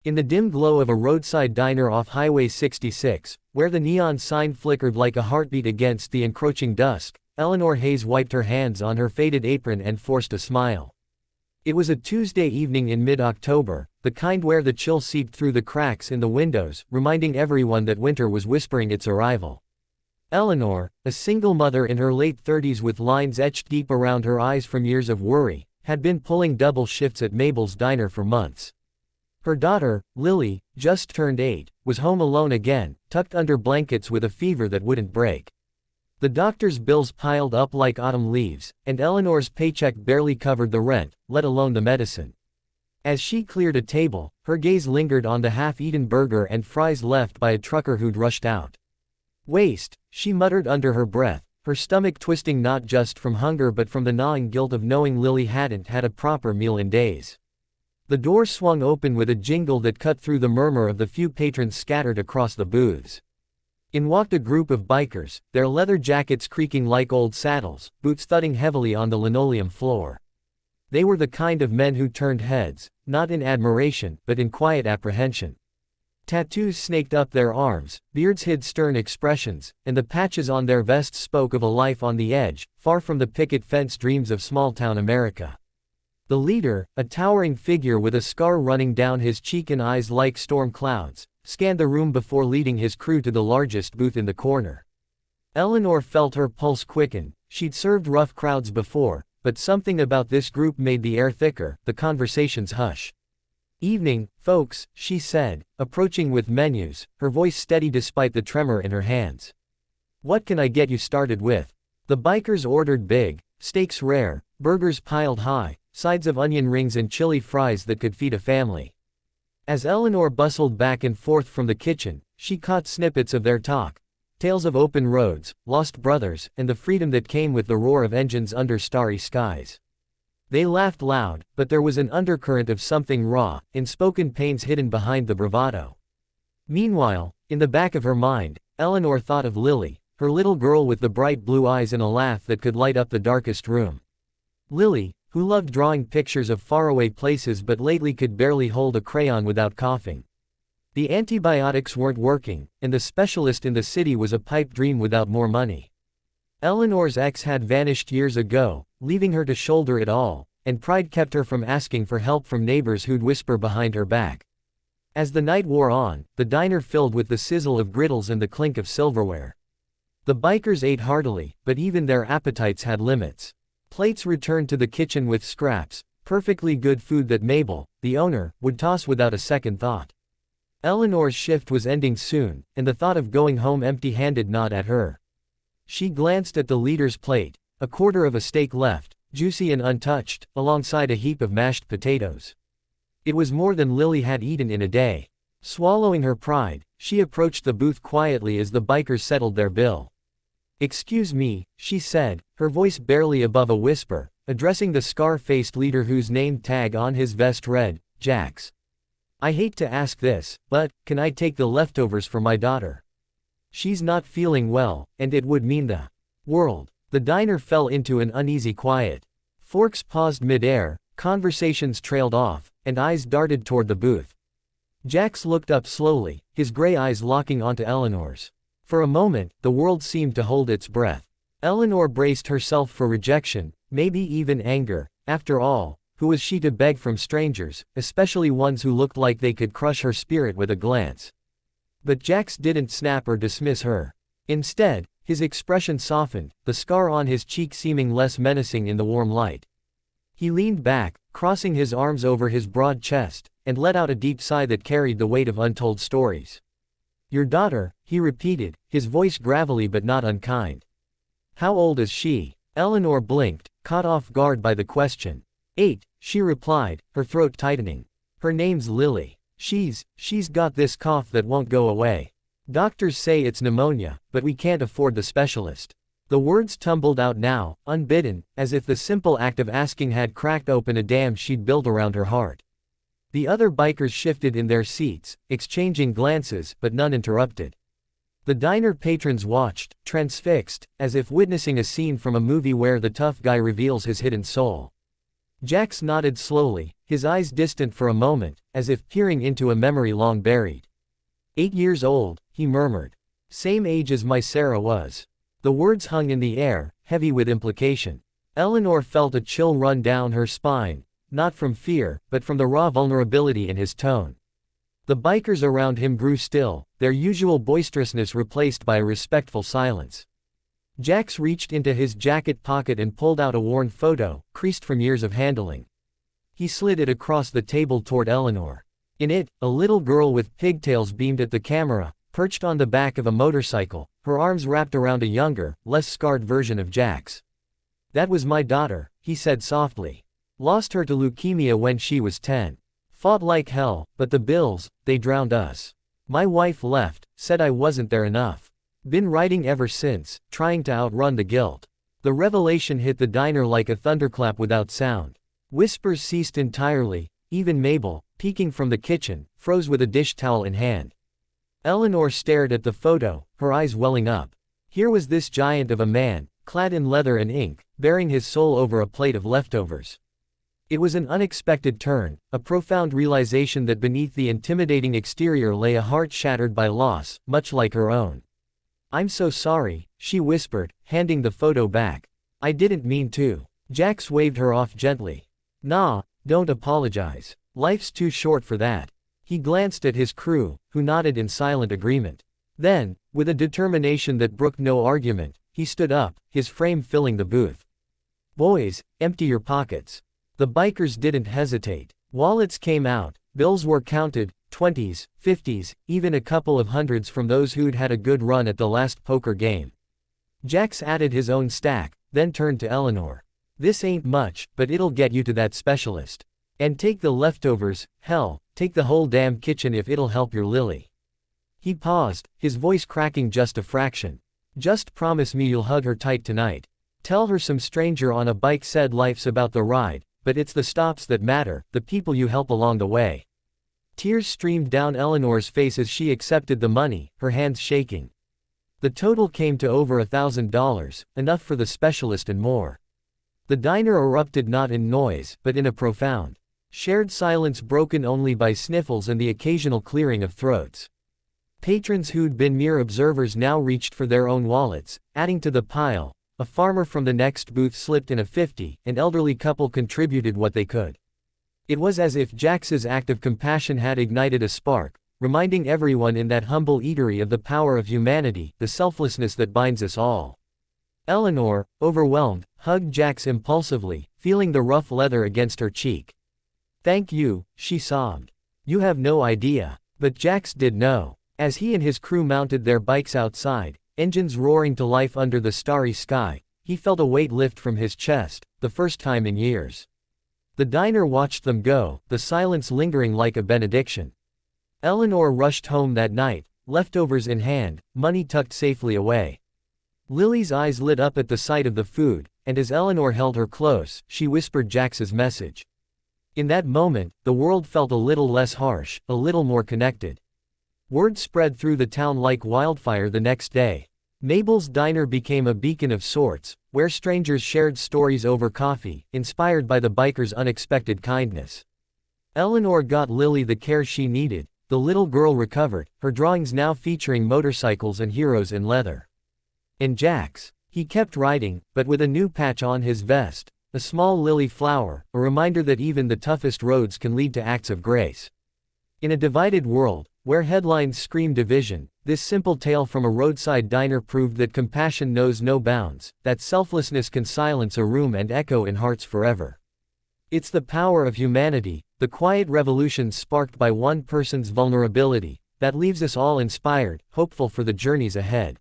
In the dim glow of a roadside diner off Highway 66, where the neon sign flickered like a heartbeat against the encroaching dusk, Eleanor Hayes wiped her hands on her faded apron and forced a smile. It was a Tuesday evening in mid-October, the kind where the chill seeped through the cracks in the windows, reminding everyone that winter was whispering its arrival. Eleanor, a single mother in her late 30s with lines etched deep around her eyes from years of worry, had been pulling double shifts at Mabel's diner for months. Her daughter, Lily, just turned 8, was home alone again, tucked under blankets with a fever that wouldn't break. The doctor's bills piled up like autumn leaves, and Eleanor's paycheck barely covered the rent, let alone the medicine. As she cleared a table, her gaze lingered on the half-eaten burger and fries left by a trucker who'd rushed out. "Waste," she muttered under her breath, her stomach twisting not just from hunger but from the gnawing guilt of knowing Lily hadn't had a proper meal in days. The door swung open with a jingle that cut through the murmur of the few patrons scattered across the booths. In walked a group of bikers, their leather jackets creaking like old saddles, boots thudding heavily on the linoleum floor. They were the kind of men who turned heads, not in admiration, but in quiet apprehension. Tattoos snaked up their arms, beards hid stern expressions, and the patches on their vests spoke of a life on the edge, far from the picket fence dreams of small-town America. The leader, a towering figure with a scar running down his cheek and eyes like storm clouds, scanned the room before leading his crew to the largest booth in the corner. Eleanor felt her pulse quicken. She'd served rough crowds before, but something about this group made the air thicker, the conversations hush. "Evening, folks," she said, approaching with menus, her voice steady despite the tremor in her hands. "What can I get you started with?" The bikers ordered big, steaks rare, burgers piled high, sides of onion rings and chili fries that could feed a family. As Eleanor bustled back and forth from the kitchen, she caught snippets of their talk. Tales of open roads, lost brothers, and the freedom that came with the roar of engines under starry skies. They laughed loud, but there was an undercurrent of something raw, unspoken pains hidden behind the bravado. Meanwhile, in the back of her mind, Eleanor thought of Lily, her little girl with the bright blue eyes and a laugh that could light up the darkest room. Lily, who loved drawing pictures of faraway places but lately could barely hold a crayon without coughing. The antibiotics weren't working, and the specialist in the city was a pipe dream without more money. Eleanor's ex had vanished years ago, leaving her to shoulder it all, and pride kept her from asking for help from neighbors who'd whisper behind her back. As the night wore on, the diner filled with the sizzle of griddles and the clink of silverware. The bikers ate heartily, but even their appetites had limits. Plates returned to the kitchen with scraps, perfectly good food that Mabel, the owner, would toss without a second thought. Eleanor's shift was ending soon, and the thought of going home empty-handed gnawed at her. She glanced at the leader's plate, a quarter of a steak left, juicy and untouched, alongside a heap of mashed potatoes. It was more than Lily had eaten in a day. Swallowing her pride, she approached the booth quietly as the bikers settled their bill. "Excuse me," she said, her voice barely above a whisper, addressing the scar-faced leader whose name tag on his vest read, Jax. "I hate to ask this, but, can I take the leftovers for my daughter? She's not feeling well, and it would mean the world." The diner fell into an uneasy quiet. Forks paused mid-air, conversations trailed off, and eyes darted toward the booth. Jax looked up slowly, his gray eyes locking onto Eleanor's. For a moment, the world seemed to hold its breath. Eleanor braced herself for rejection, maybe even anger. After all, who was she to beg from strangers, especially ones who looked like they could crush her spirit with a glance? But Jax didn't snap or dismiss her. Instead, his expression softened, the scar on his cheek seeming less menacing in the warm light. He leaned back, crossing his arms over his broad chest, and let out a deep sigh that carried the weight of untold stories. "Your daughter," he repeated, his voice gravelly but not unkind. "How old is she?" Eleanor blinked, caught off guard by the question. 8, she replied, her throat tightening. "Her name's Lily. She's got this cough that won't go away. Doctors say it's pneumonia, but we can't afford the specialist." The words tumbled out now, unbidden, as if the simple act of asking had cracked open a dam she'd built around her heart. The other bikers shifted in their seats, exchanging glances, but none interrupted. The diner patrons watched, transfixed, as if witnessing a scene from a movie where the tough guy reveals his hidden soul. Jax nodded slowly, his eyes distant for a moment, as if peering into a memory long buried. 8 years old, he murmured. Same age as my Sarah was. The words hung in the air, heavy with implication. Eleanor felt a chill run down her spine, not from fear, but from the raw vulnerability in his tone. The bikers around him grew still, their usual boisterousness replaced by a respectful silence. Jax reached into his jacket pocket and pulled out a worn photo, creased from years of handling. He slid it across the table toward Eleanor. In it, a little girl with pigtails beamed at the camera, perched on the back of a motorcycle, her arms wrapped around a younger, less scarred version of Jax. That was my daughter, he said softly. Lost her to leukemia when she was 10. Fought like hell, but the bills, they drowned us. My wife left, said I wasn't there enough. Been writing ever since, trying to outrun the guilt. The revelation hit the diner like a thunderclap without sound. Whispers ceased entirely, even Mabel, peeking from the kitchen, froze with a dish towel in hand. Eleanor stared at the photo, her eyes welling up. Here was this giant of a man, clad in leather and ink, bearing his soul over a plate of leftovers. It was an unexpected turn, a profound realization that beneath the intimidating exterior lay a heart shattered by loss, much like her own. I'm so sorry, she whispered, handing the photo back. I didn't mean to. Jax waved her off gently. Nah, don't apologize. Life's too short for that. He glanced at his crew, who nodded in silent agreement. Then, with a determination that brooked no argument, he stood up, his frame filling the booth. Boys, empty your pockets. The bikers didn't hesitate. Wallets came out, bills were counted, 20s, 50s, even a couple of hundreds from those who'd had a good run at the last poker game. Jax added his own stack, then turned to Eleanor. This ain't much, but it'll get you to that specialist. And take the leftovers, hell, take the whole damn kitchen if it'll help your Lily. He paused, his voice cracking just a fraction. Just promise me you'll hug her tight tonight. Tell her some stranger on a bike said life's about the ride, but it's the stops that matter, the people you help along the way. Tears streamed down Eleanor's face as she accepted the money, her hands shaking. The total came to over $1,000, enough for the specialist and more. The diner erupted not in noise, but in a profound, shared silence broken only by sniffles and the occasional clearing of throats. Patrons who'd been mere observers now reached for their own wallets, adding to the pile. A farmer from the next booth slipped in a 50, an elderly couple contributed what they could. It was as if Jax's act of compassion had ignited a spark, reminding everyone in that humble eatery of the power of humanity, the selflessness that binds us all. Eleanor, overwhelmed, hugged Jax impulsively, feeling the rough leather against her cheek. Thank you, she sobbed. You have no idea. But Jax did know. As he and his crew mounted their bikes outside, engines roaring to life under the starry sky, he felt a weight lift from his chest, the first time in years. The diner watched them go, the silence lingering like a benediction. Eleanor rushed home that night, leftovers in hand, money tucked safely away. Lily's eyes lit up at the sight of the food, and as Eleanor held her close, she whispered Jax's message. In that moment, the world felt a little less harsh, a little more connected. Word spread through the town like wildfire the next day. Mabel's diner became a beacon of sorts, where strangers shared stories over coffee, inspired by the bikers' unexpected kindness. Eleanor got Lily the care she needed, the little girl recovered, her drawings now featuring motorcycles and heroes in leather. And Jax, he kept writing, but with a new patch on his vest, a small lily flower, a reminder that even the toughest roads can lead to acts of grace. In a divided world, where headlines scream division, this simple tale from a roadside diner proved that compassion knows no bounds, that selflessness can silence a room and echo in hearts forever. It's the power of humanity, the quiet revolution sparked by one person's vulnerability, that leaves us all inspired, hopeful for the journeys ahead.